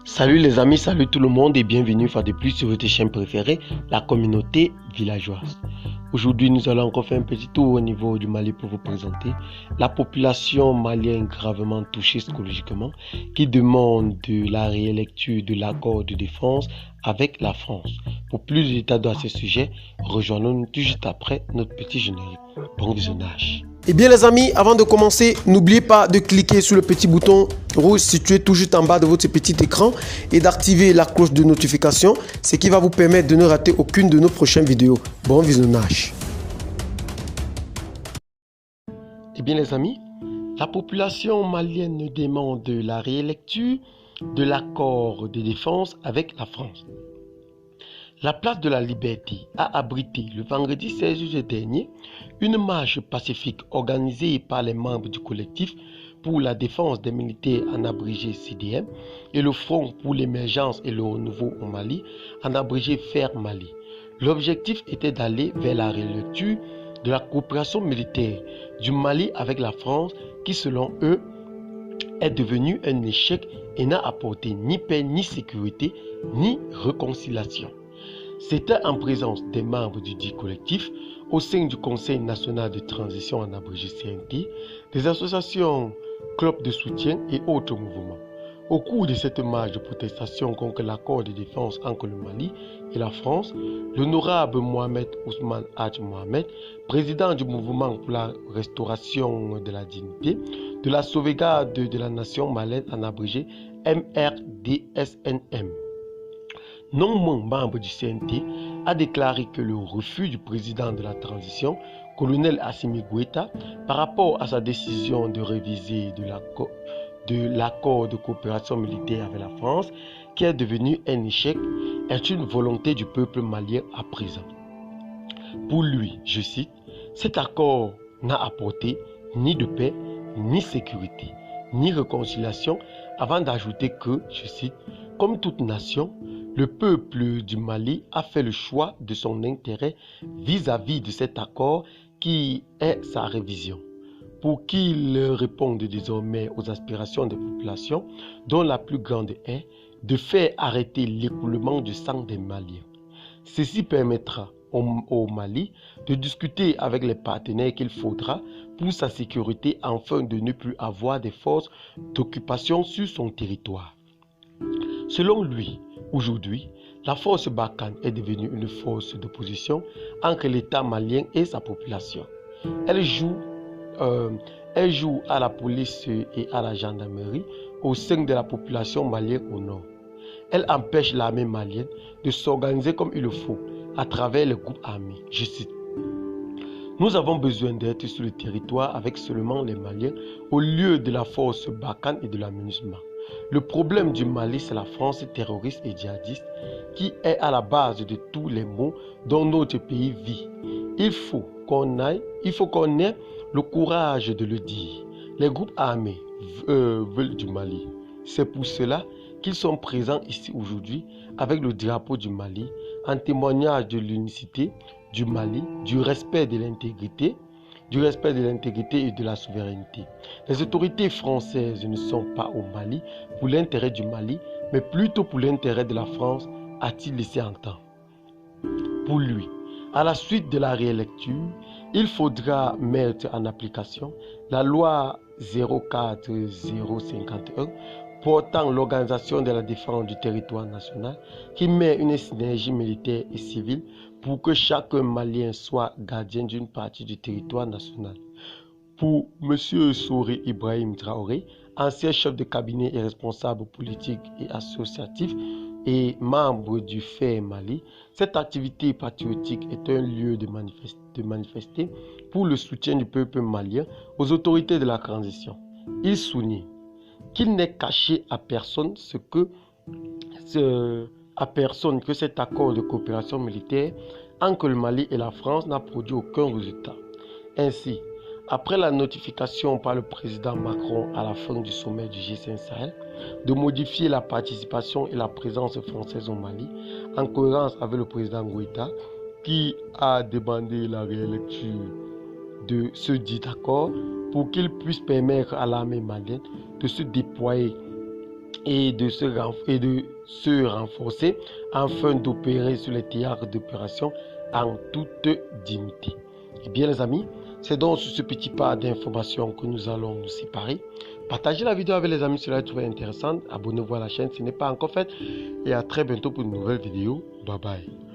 Salut les amis, salut tout le monde et bienvenue une fois de plus sur votre chaîne préférée, la communauté villageoise. Aujourd'hui, nous allons encore faire un petit tour au niveau du Mali pour vous présenter la population malienne gravement touchée psychologiquement qui demande de la réélecture de l'accord de défense avec la France. Pour plus de détails à ce sujet, rejoignons-nous tout juste après notre petit générique. Bon visionnage. Eh bien les amis, avant de commencer, n'oubliez pas de cliquer sur le petit bouton rouge situé tout juste en bas de votre petit écran et d'activer la cloche de notification, ce qui va vous permettre de ne rater aucune de nos prochaines vidéos. Bon visionnage. Eh bien les amis, la population malienne demande la réélecture de l'accord de défense avec la France. La place de la Liberté a abrité le vendredi 16 juillet dernier une marche pacifique organisée par les membres du collectif pour la défense des militaires en abrégé CDM et le Front pour l'émergence et le renouveau au Mali en abrégé FER Mali. L'objectif était d'aller vers la réélecture de la coopération militaire du Mali avec la France qui selon eux est devenu un échec et n'a apporté ni paix ni sécurité ni réconciliation. C'était en présence des membres du dit collectif, au sein du Conseil national de transition en abrégé CNT, des associations, clubs de soutien et autres mouvements. Au cours de cette marche de protestation contre l'accord de défense entre le Mali et la France, l'honorable Mohamed Ousmane Hadj Mohamed, président du mouvement pour la restauration de la dignité, de la sauvegarde de la nation malienne en abrégé MRDSNM, non membre du CNT, a déclaré que le refus du président de la transition, colonel Assimi Goïta, par rapport à sa décision de réviser de l'accord de coopération militaire avec la France, qui est devenu un échec, est une volonté du peuple malien à présent. Pour lui, je cite, cet accord n'a apporté ni de paix, ni sécurité, ni réconciliation, avant d'ajouter que, je cite, comme toute nation, le peuple du Mali a fait le choix de son intérêt vis-à-vis de cet accord qui est sa révision, pour qu'il réponde désormais aux aspirations des populations, dont la plus grande est de faire arrêter l'écoulement du sang des Maliens. Ceci permettra au Mali de discuter avec les partenaires qu'il faudra pour sa sécurité afin de ne plus avoir des forces d'occupation sur son territoire. Selon lui, aujourd'hui, la force Barkhane est devenue une force d'opposition entre l'État malien et sa population. Elle joue à la police et à la gendarmerie au sein de la population malienne au nord. Elle empêche l'armée malienne de s'organiser comme il le faut à travers les groupes armés. Je cite, nous avons besoin d'être sur le territoire avec seulement les Maliens au lieu de la force Barkhane et de l'aménagement. Le problème du Mali, c'est la France terroriste et djihadiste qui est à la base de tous les maux dont notre pays vit. Il faut qu'on ait le courage de le dire. Les groupes armés veulent du Mali. C'est pour cela qu'ils sont présents ici aujourd'hui avec le drapeau du Mali en témoignage de l'unicité du Mali, du respect de l'intégrité et de la souveraineté. Les autorités françaises ne sont pas au Mali pour l'intérêt du Mali, mais plutôt pour l'intérêt de la France, a-t-il laissé entendre. Pour lui, à la suite de la réélecture, il faudra mettre en application la loi 04051 portant l'organisation de la défense du territoire national qui met une synergie militaire et civile pour que chaque Malien soit gardien d'une partie du territoire national. Pour M. Soré Ibrahim Traoré, ancien chef de cabinet et responsable politique et associatif et membre du FER Mali, cette activité patriotique est un lieu de manifester pour le soutien du peuple malien aux autorités de la transition. Il souligne qu'il n'est caché à personne que cet accord de coopération militaire entre le Mali et la France n'a produit aucun résultat. Ainsi, après la notification par le président Macron à la fin du sommet du G5 Sahel de modifier la participation et la présence française au Mali, en cohérence avec le président Goïta, qui a demandé la réélecture de ce dit accord pour qu'il puisse permettre à l'armée malienne de se déployer et de se renforcer afin d'opérer sur les théâtres d'opération en toute dignité. Et bien les amis, c'est donc sur ce petit pas d'information que nous allons nous séparer. Partagez la vidéo avec les amis si vous la trouvez intéressante. Abonnez-vous à la chaîne si ce n'est pas encore fait. Et à très bientôt pour une nouvelle vidéo. Bye bye.